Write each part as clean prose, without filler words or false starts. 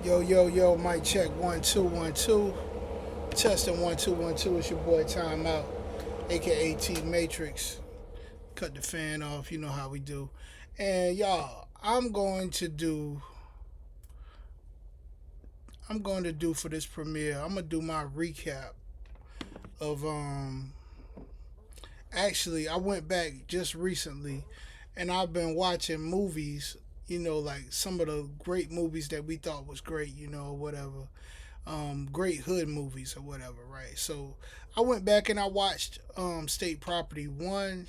Yo, yo, yo, mic check 1 2 1 2. Testing 1 2 1 2. It's your boy Time Out, aka T Matrix. Cut the fan off, you know how we do. And y'all, I'm going to do for this premiere, I'm gonna do my recap of actually I went back just recently and I've been watching movies, like some of the great movies that we thought was great, whatever. Great hood movies or whatever, right? So I went back and I watched State Property 1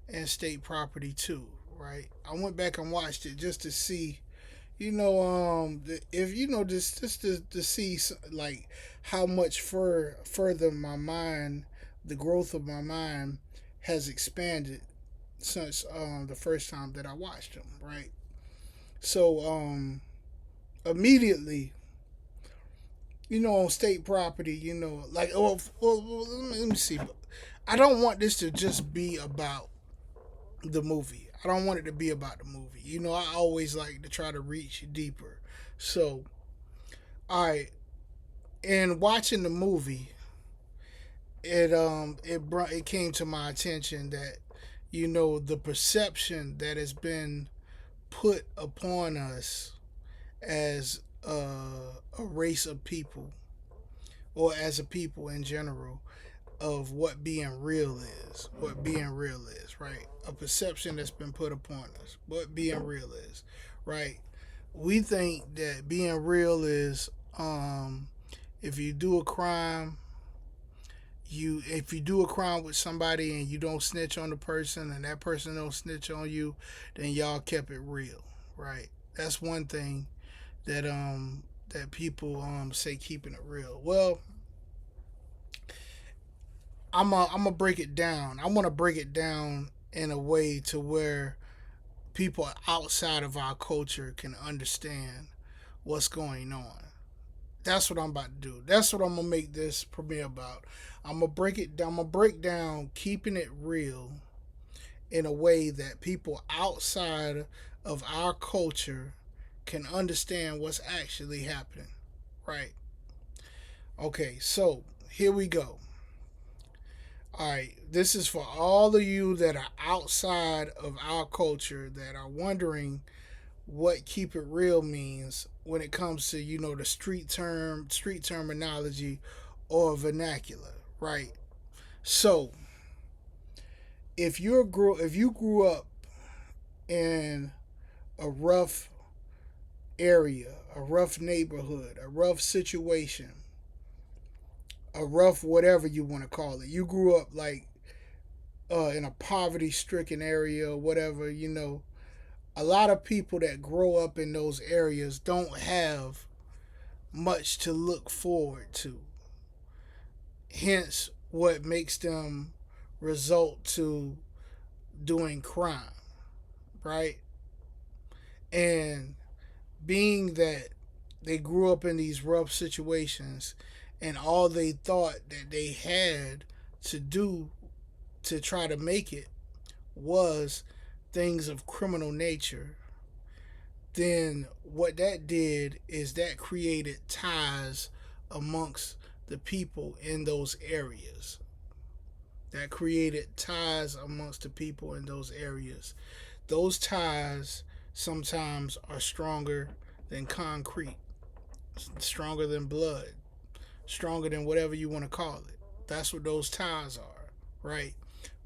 and State Property 2, right? I went back and watched it just to see, if just to see like how much further my mind, the growth of my mind has expanded since the first time that I watched them, right? So immediately, on state property, like, let me see. I don't want this to just be about the movie. I don't want it to be about the movie. I always like to try to reach deeper. So, all right, in watching the movie, it came to my attention that the perception that has been put upon us as a race of people or as a people in general of what being real is, right? A perception that's been put upon us, what being real is, right? We think that being real is if you do a crime, if you do a crime with somebody and you don't snitch on the person and that person don't snitch on you, then y'all kept it real, right? That's one thing that people say keeping it real. Well, I'm gonna break it down. I want to break it down in a way to where people outside of our culture can understand what's going on. That's what I'm about to do. That's what I'm gonna make this premiere about. I'm gonna break it down. I'm gonna break down keeping it real in a way that people outside of our culture can understand what's actually happening. Right. Okay, so here we go. All right, this is for all of you that are outside of our culture that are wondering what keep it real means when it comes to the street terminology or vernacular, right? So if you grew up in a rough area, a rough neighborhood, a rough situation, a rough whatever you want to call it, you grew up like in a poverty stricken area or whatever, a lot of people that grow up in those areas don't have much to look forward to. Hence, what makes them result to doing crime, right? And being that they grew up in these rough situations and all they thought that they had to do to try to make it was things of criminal nature, then what that did is that created ties amongst the people in those areas. That created ties amongst the people in those areas. Those ties sometimes are stronger than concrete, stronger than blood, stronger than whatever you want to call it. That's what those ties are, right?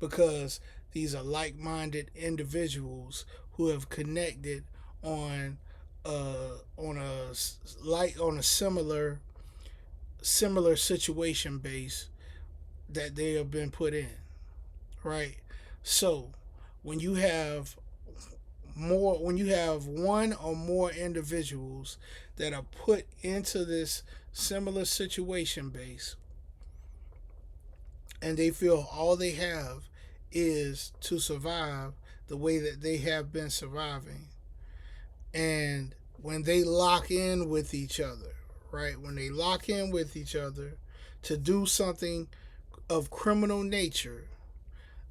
Because these are like-minded individuals who have connected on on a on a similar situation base that they have been put in, right? So when you have when you have one or more individuals that are put into this similar situation base and they feel all they have is to survive the way that they have been surviving, and when they lock in with each other, right? When they lock in with each other to do something of criminal nature,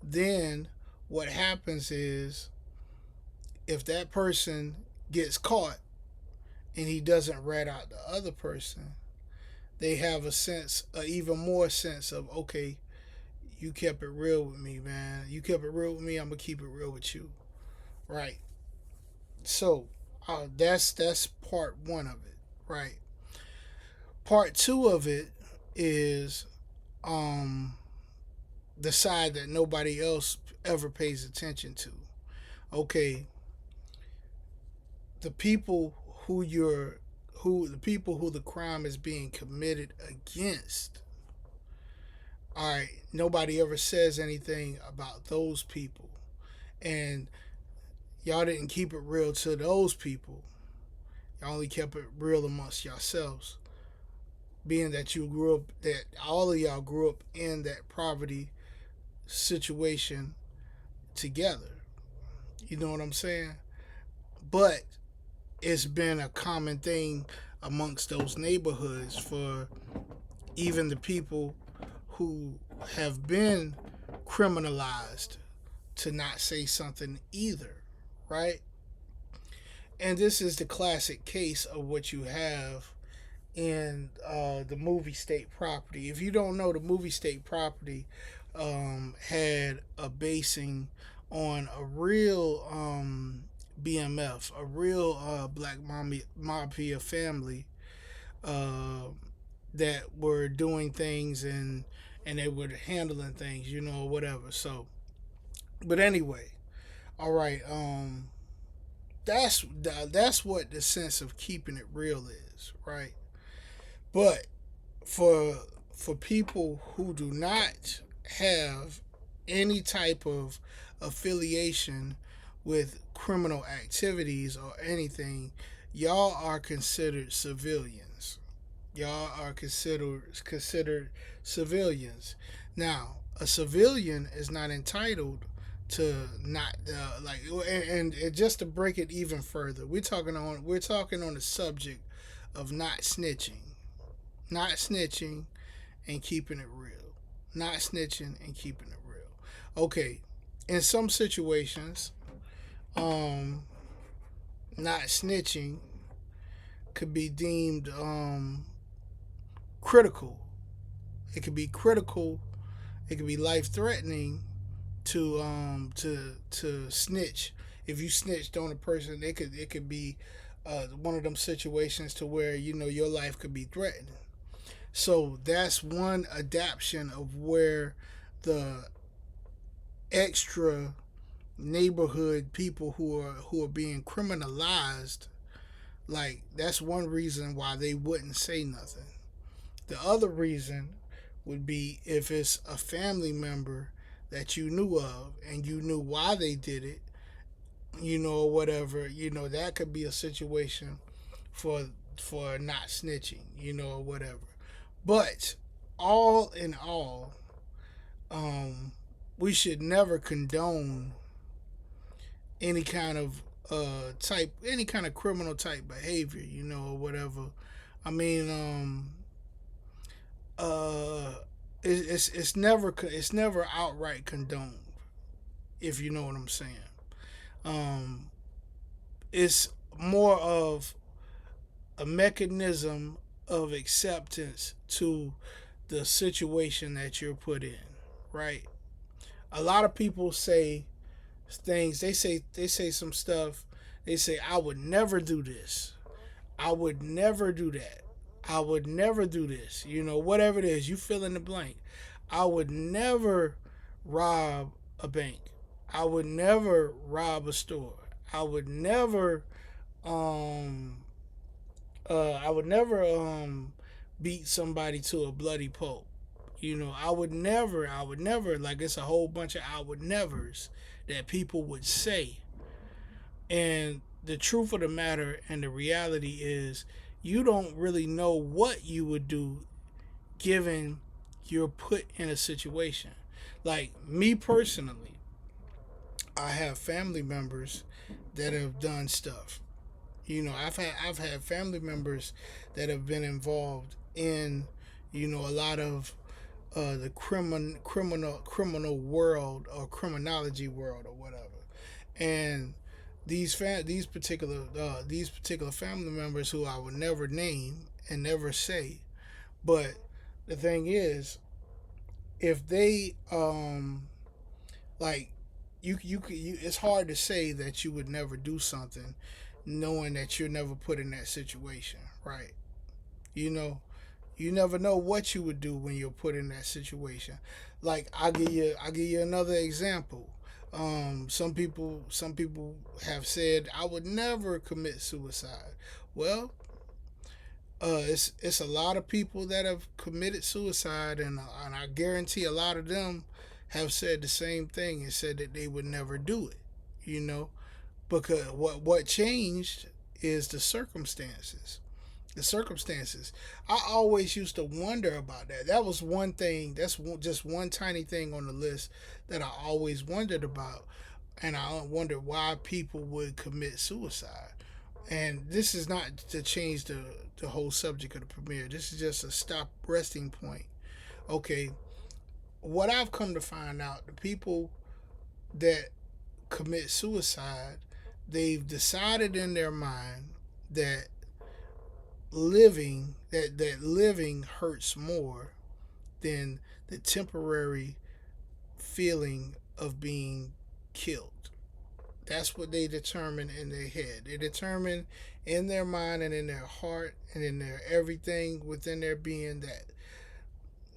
then what happens is if that person gets caught and he doesn't rat out the other person, they have a sense, even more sense of, okay, you kept it real with me, man. You kept it real with me. I'm gonna keep it real with you, right? So, that's part one of it, right? Part two of it is um the side that nobody else ever pays attention to. Okay, the people who you're who the people who the crime is being committed against. All right, nobody ever says anything about those people, and y'all didn't keep it real to those people. Y'all only kept it real amongst yourselves, being that you grew up, that all of y'all grew up in that poverty situation together. You know what I'm saying? But it's been a common thing amongst those neighborhoods for even the people who have been criminalized to not say something either, right? And this is the classic case of what you have in the movie State Property. If you don't know, the movie State Property had a basing on a real BMF, a real black mafia family uh, that were doing things, and they were handling things, whatever. So, but anyway, all right. That's what the sense of keeping it real is, right? But for for people who do not have any type of affiliation with criminal activities or anything, y'all are considered civilians. Y'all are considered civilians. Now, a civilian is not entitled to not and just to break it even further, we're talking on the subject of not snitching and keeping it real, not snitching and keeping it real. Okay, in some situations, um, not snitching could be deemed critical. It could be critical. It could be life threatening to snitch. If you snitched on a person, it could be one of them situations to where your life could be threatened. So that's one adaptation of where the extra neighborhood people who are being criminalized, like that's one reason why they wouldn't say nothing. The other reason would be if it's a family member that you knew of and you knew why they did it, or whatever, that could be a situation for not snitching, or whatever. But all in all, um, we should never condone any kind of any kind of criminal type behavior, or whatever. I mean, uh, it's never outright condoned, if you know what I'm saying. Um, it's more of a mechanism of acceptance to the situation that you're put in, right? A lot of people say things. They say some stuff. They say, "I would never do this. I would never do that. I would never do this." Whatever it is, you fill in the blank. I would never rob a bank. I would never rob a store. I would never um beat somebody to a bloody pulp. I would never, like, it's a whole bunch of I would nevers that people would say. And the truth of the matter and the reality is, you don't really know what you would do given you're put in a situation. Like me personally, I have family members that have done stuff. I've had family members that have been involved in a lot of the criminal world or criminology world or whatever, and these particular family members who I would never name and never say, but the thing is, if they like you it's hard to say that you would never do something knowing that you're never put in that situation, right? You know, you never know what you would do when you're put in that situation. Like I'll give you another example. Some people have said I would never commit suicide. Well, it's a lot of people that have committed suicide, and I guarantee a lot of them have said the same thing and said that they would never do it. You know, because what changed is the circumstances. The circumstances. I always used to wonder about that. That was one thing. That's just one tiny thing on the list that I always wondered about, and I wondered why people would commit suicide. And this is not to change the whole subject of the premiere. This is just a stop resting point. Okay, what I've come to find out, the people that commit suicide, they've decided in their mind that living hurts more than the temporary feeling of being killed. That's what they determine in their head. They determine in their mind and in their heart and in their everything within their being that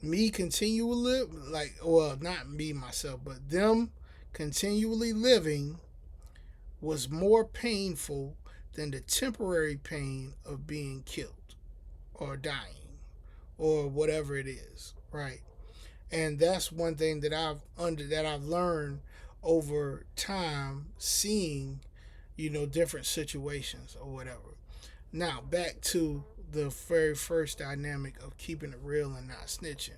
me continually like, well, not me myself, but them continually living was more painful than the temporary pain of being killed or dying or whatever it is, right? And that's one thing that I've learned over time, seeing different situations or whatever. Now back to the very first dynamic of keeping it real and not snitching.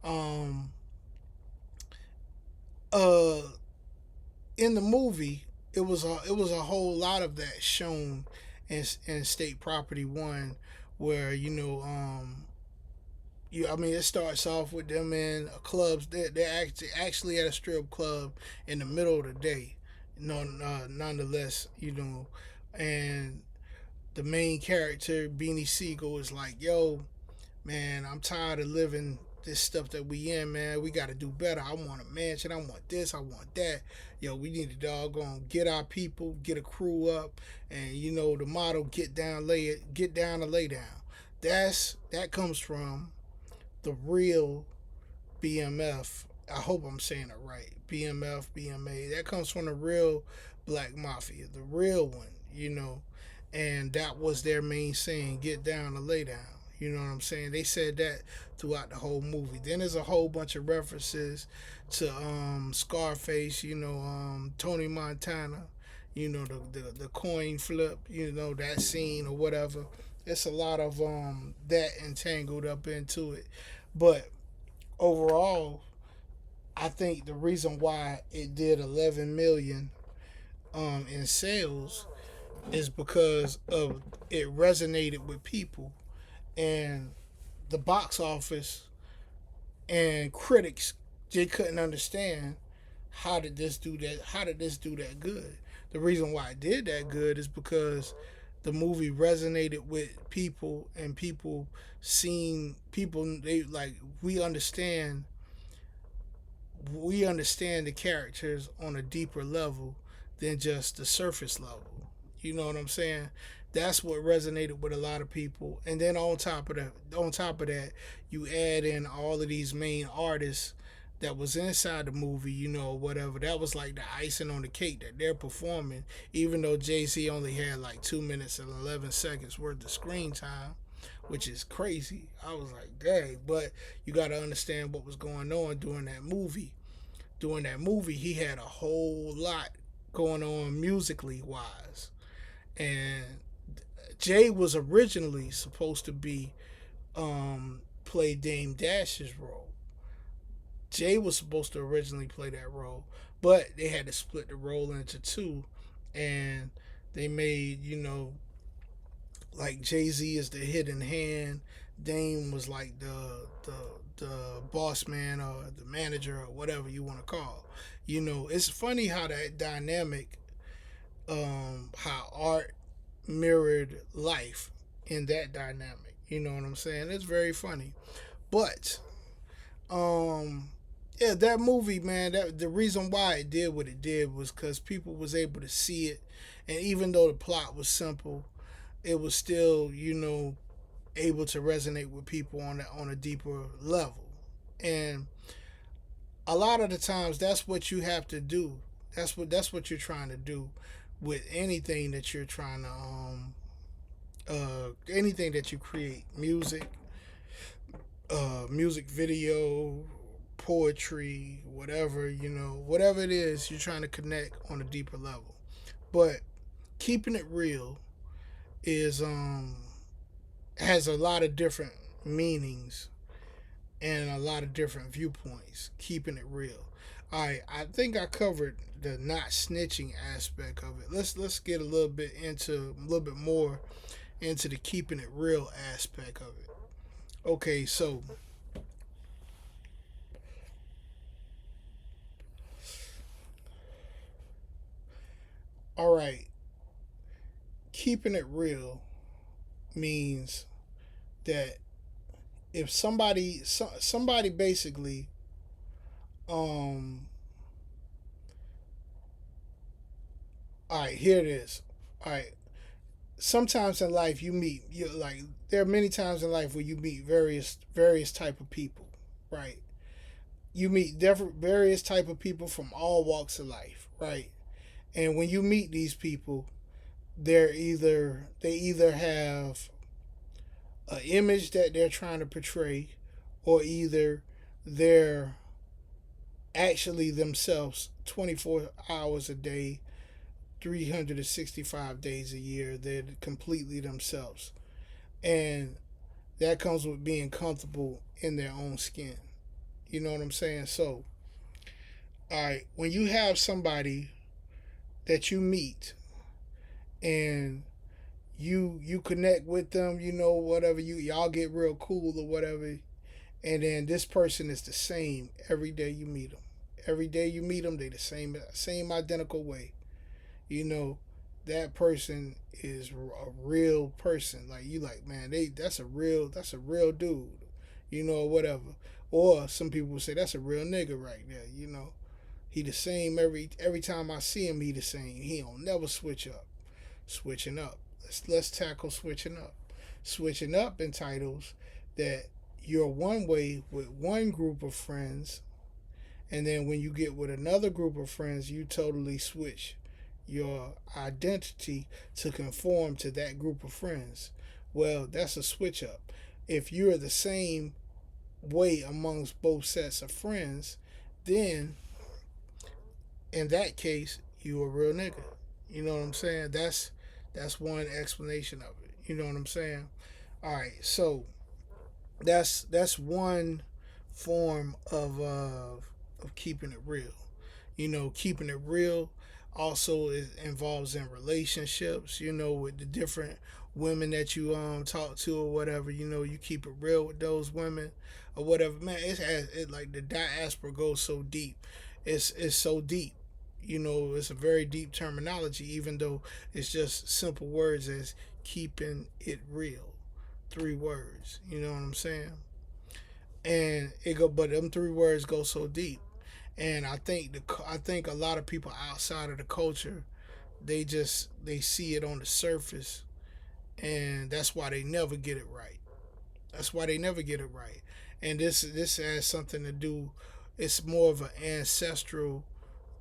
Um, uh, in the movie, it was a whole lot of that shown in State Property One, where I mean, it starts off with them in a clubs. They're actually at a strip club in the middle of the day. No, nonetheless, and the main character Beanie Siegel is like, "Yo, man, I'm tired of living this stuff that we in, man. We got to do better. I want a mansion. I want this. I want that. Yo, we need to doggone get our people, get a crew up, and the motto: get down and lay down. That comes from the real BMF. I hope I'm saying it right. BMF, BMA. That comes from the real Black Mafia, the real one. And that was their main saying: get down and lay down. You know what I'm saying? They said that throughout the whole movie. Then there's a whole bunch of references to Scarface, Tony Montana, the coin flip, that scene or whatever. It's a lot of that entangled up into it. But overall, I think the reason why it did 11 million in sales is because of it resonated with people, and the box office and critics, they couldn't understand how did this do that good. The reason why it did that good is because the movie resonated with people, and people seeing people, they like, we understand the characters on a deeper level than just the surface level. You know what I'm saying? That's what resonated with a lot of people. And then on top of that, you add in all of these main artists that was inside the movie, whatever. That was like the icing on the cake that they're performing, even though Jay-Z only had like 2 minutes and 11 seconds worth of screen time, which is crazy. I was like, dang. But you got to understand what was going on during that movie. During that movie, he had a whole lot going on musically wise. And Jay was originally supposed to be play Dame Dash's role. Jay was supposed to originally play that role, but they had to split the role into two, and they made like Jay Z is the hidden hand. Dame was like the boss man or the manager or whatever you want to call. It's funny how that dynamic how art mirrored life in that dynamic. You know what I'm saying? It's very funny. But um yeah, that movie, man, that the reason why it did what it did was because people was able to see it, and even though the plot was simple, it was still, able to resonate with people on a deeper level. And a lot of the times that's what you have to do. That's what you're trying to do with anything that you're trying to anything that you create, music video, poetry, whatever, whatever it is, you're trying to connect on a deeper level. But keeping it real is has a lot of different meanings and a lot of different viewpoints. Keeping it real. All right, I think I covered the not snitching aspect of it. Let's get a little bit more into the keeping it real aspect of it. Okay, so all right, keeping it real means that if somebody basically um all right, here it is. All right, sometimes in life you like there are many times in life where you meet various type of people, right? You meet different various type of people from all walks of life, right? And when you meet these people, they either have an image that they're trying to portray, or either they're actually themselves 24 hours a day, 365 days a year. They're completely themselves. And that comes with being comfortable in their own skin. You know what I'm saying? So, all right, when you have somebody that you meet and you connect with them, whatever, y'all get real cool or whatever, and then this person is the same every day you meet them. Every day you meet them, they the same identical way. You know, that person is a real person. Like you, like, man, that's a real dude. Whatever. Or some people say that's a real nigga right there. He the same every time I see him. He the same. He don't never switch up. Switching up. Let's tackle switching up. Switching up entitles that you're one way with one group of friends, and then when you get with another group of friends, you totally switch your identity to conform to that group of friends. Well, that's a switch up. If you're the same way amongst both sets of friends, then in that case, you a real nigga. You know what I'm saying? That's one explanation of it. You know what I'm saying? All right, so that's one form of keeping it real. Keeping it real also involves in relationships. With the different women that you talk to or whatever. You keep it real with those women or whatever. Man, it like the diaspora goes so deep. It's so deep. It's a very deep terminology, even though it's just simple words as keeping it real. Three words. You know what I'm saying? But them three words go so deep. And I think a lot of people outside of the culture, they see it on the surface, and that's why they never get it right. That's why they never get it right. And this has something to do. It's more of an ancestral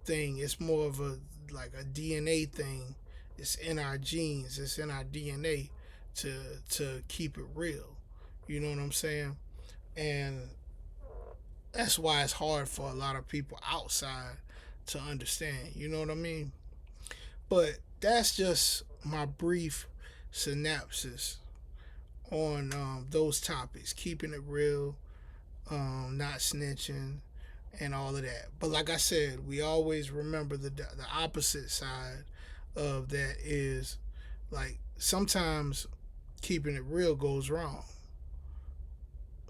thing. It's more of a like a DNA thing. It's in our genes. It's in our DNA to to keep it real. You know what I'm saying? And that's why it's hard for a lot of people outside to understand. You know what I mean? But that's just my brief synopsis on those topics, keeping it real, not snitching, and all of that. But like I said, we always remember the opposite side of that is like sometimes keeping it real goes wrong.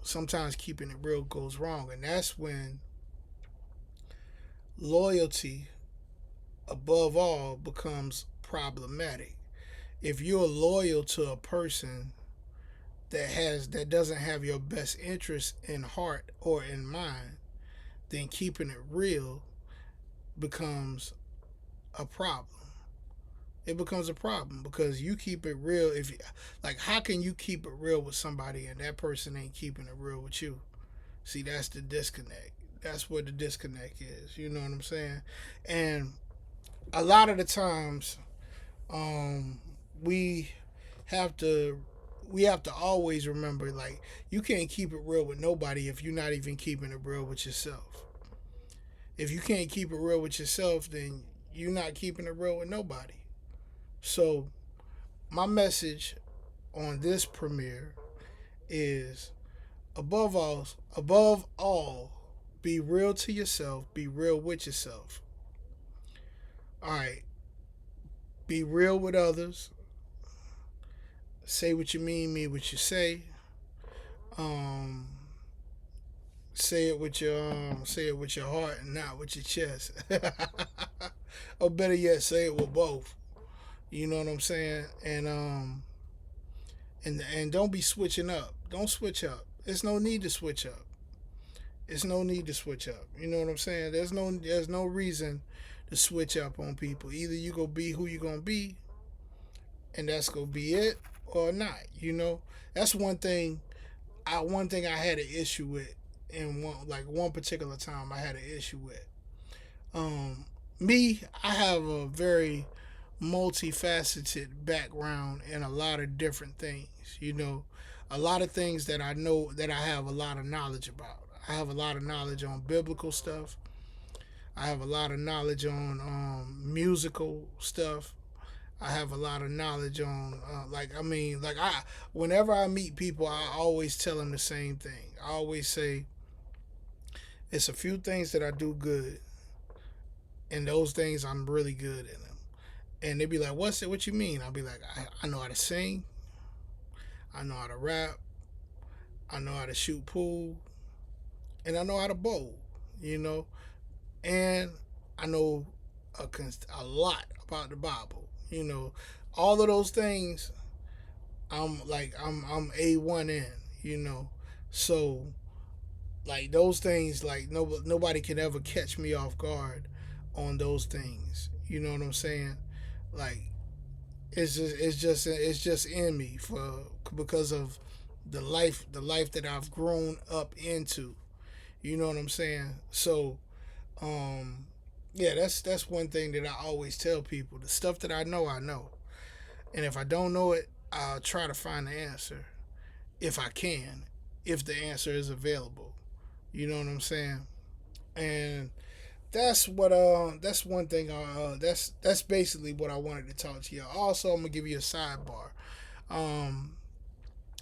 Sometimes keeping it real goes wrong, and that's when loyalty above all becomes problematic. If you're loyal to a person that doesn't have your best interest in heart or in mind, then keeping it real becomes a problem. It becomes a problem because you keep it real. If you, like, how can you keep it real with somebody and that person ain't keeping it real with you? See, that's the disconnect. That's where the disconnect is. You know what I'm saying? And a lot of the times, um, we have to we have to always remember, like, you can't keep it real with nobody if you're not even keeping it real with yourself. If you can't keep it real with yourself, then you're not keeping it real with nobody. So my message on this premiere is, above all, be real to yourself, be real with yourself. All right, be real with others. Say what you mean what you say. Um, say it with your heart and not with your chest. Or better yet, say it with both. You know what I'm saying? And don't be switching up. Don't switch up. There's no need to switch up. It's no need to switch up. You know what I'm saying? There's no reason to switch up on people. Either you gonna be who you gonna be, and that's gonna be it, or not. You know, that's one thing I had an issue with in one particular time I had an issue with. Um, Me, I have a very multifaceted background in a lot of different things. You know, a lot of things that I know that I have a lot of knowledge about. I have a lot of knowledge on biblical stuff. I have a lot of knowledge on musical stuff. I have a lot of knowledge on whenever I meet people, I always tell them the same thing. I always say it's a few things that I do good, and those things I'm really good in them. And they be like, "What's it? What you mean?" I'll be like, "I know how to sing. I know how to rap. I know how to shoot pool, and I know how to bowl. You know, and I know a lot about the Bible. You know, all of those things. I'm A1 in. You know, so like those things, like nobody can ever catch me off guard on those things. You know what I'm saying? Like it's just in me for because of the life that I've grown up into. You know what I'm saying? So um yeah, that's one thing that I always tell people. The stuff that I know. And if I don't know it, I'll try to find the answer if I can, if the answer is available. You know what I'm saying? And that's one thing. That's basically what I wanted to talk to you. Also, I'm gonna give you a sidebar. Um,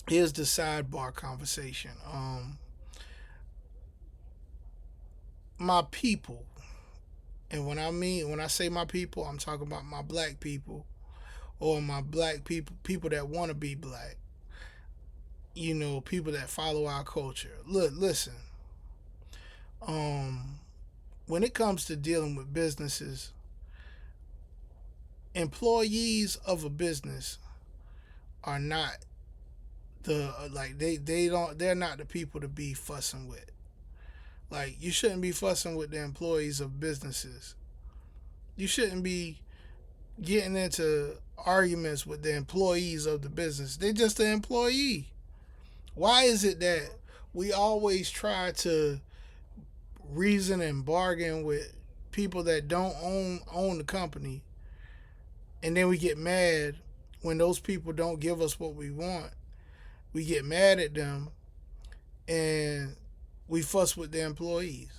Here's the sidebar conversation. My people, and when I say my people, I'm talking about my black people or my black people that want to be black. You know, people that follow our culture. Look, listen. Um, when it comes to dealing with businesses, employees of a business are not they're not the people to be fussing with. Like, you shouldn't be fussing with the employees of businesses. You shouldn't be getting into arguments with the employees of the business. They're just an employee. Why is it that we always try to reason and bargain with people that don't own the company, and then we get mad when those people don't give us what we want? We get mad at them and we fuss with the employees.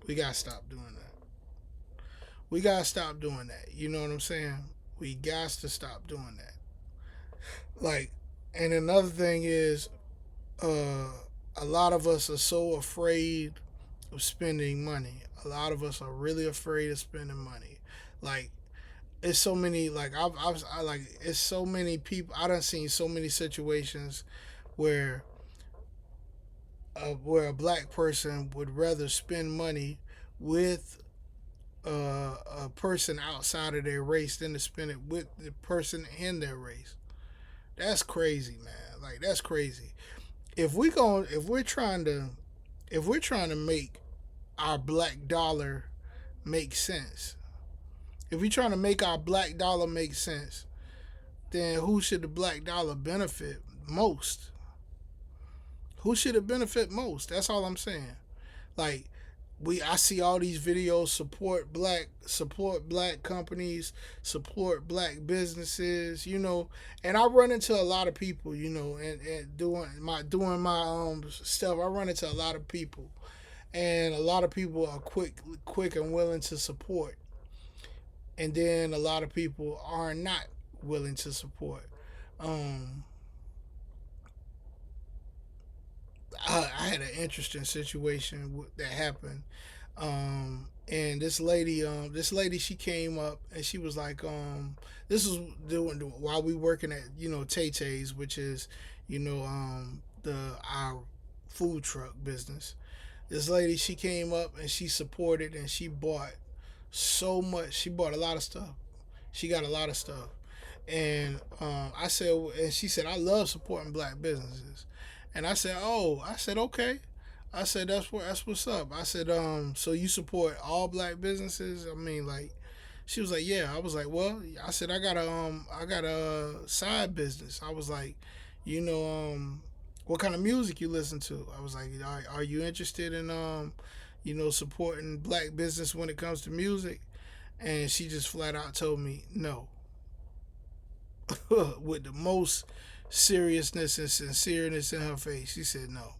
We gotta stop doing that. We gotta stop doing that. You know what I'm saying? We got to stop doing that. Like, and another thing is, uh, a lot of us are so afraid of spending money. A lot of us are really afraid of spending money. Like, it's so many. Like, it's so many people. I done seen so many situations where where a black person would rather spend money with a person outside of their race than to spend it with the person in their race. That's crazy, man. Like that's crazy. If we go, if we're trying to make our black dollar make sense, if we're trying to make our black dollar make sense, then who should the black dollar benefit most? Who should it benefit most? That's all I'm saying. Like I see all these videos support black companies, support black businesses, and I run into a lot of people, and doing my stuff, I run into a lot of people, and a lot of people are quick and willing to support, and then a lot of people are not willing to support. um I had an interesting situation that happened. And this lady, she came up and she was like, this was doing while we working at Tay Tay's, which is the our food truck business. This lady, she came up and she supported and she bought so much. She bought a lot of stuff. She got a lot of stuff. And I said, and she said, I love supporting black businesses. And I said, oh, I said, okay. I said, that's what's up. I said, so you support all black businesses? I mean, like, she was like, yeah. I was like, well, I said, I got a side business. I was like, you know, what kind of music you listen to? I was like, are you interested in, supporting black business when it comes to music? And she just flat out told me no. With the most seriousness and sincereness in her face. She said no.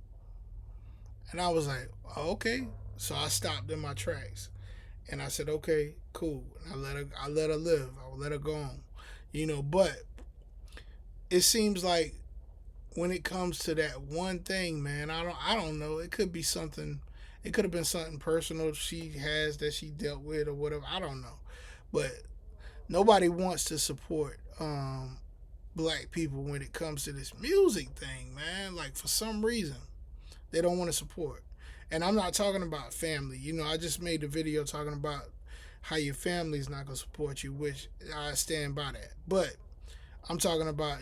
And I was like, oh, okay. So I stopped in my tracks. And I said, okay, cool. And I let her live. I let her go on. But it seems like when it comes to that one thing, man, I don't know. It could be something, it could have been something personal she has that she dealt with or whatever. I don't know. But nobody wants to support black people when it comes to this music thing, man. Like for some reason, they don't want to support. And I'm not talking about family. I just made a video talking about how your family's not gonna support you, which I stand by that. But I'm talking about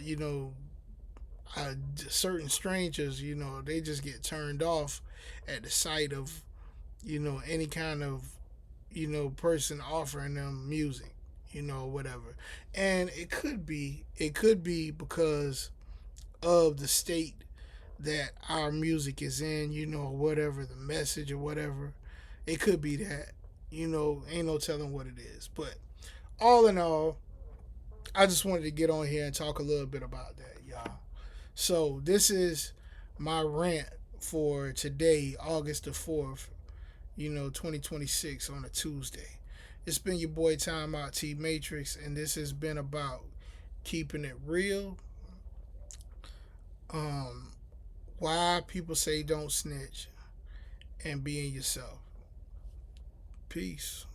certain strangers. They just get turned off at the sight of any kind of person offering them music, whatever. And it could be because of the state that our music is in, whatever the message or whatever. It could be that, ain't no telling what it is. But all in all, I just wanted to get on here and talk a little bit about that, y'all. So this is my rant for today, August the 4th, 2026 on a Tuesday. It's been your boy Time Out T Matrix, and this has been about keeping it real. Um, why people say don't snitch and being yourself. Peace.